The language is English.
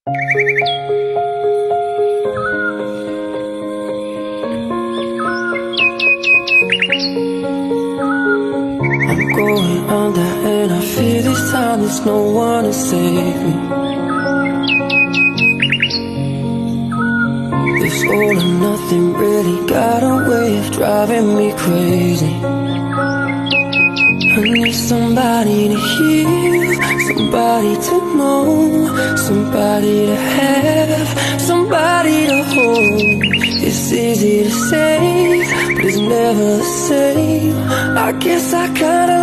I'm going under and I fear this time there's no one to save me. This all or nothing really got a way of driving me crazy. I need somebody to hear, somebody to know, somebody to have, somebody to hold. It's easy to say, but it's never the same. I guess I kinda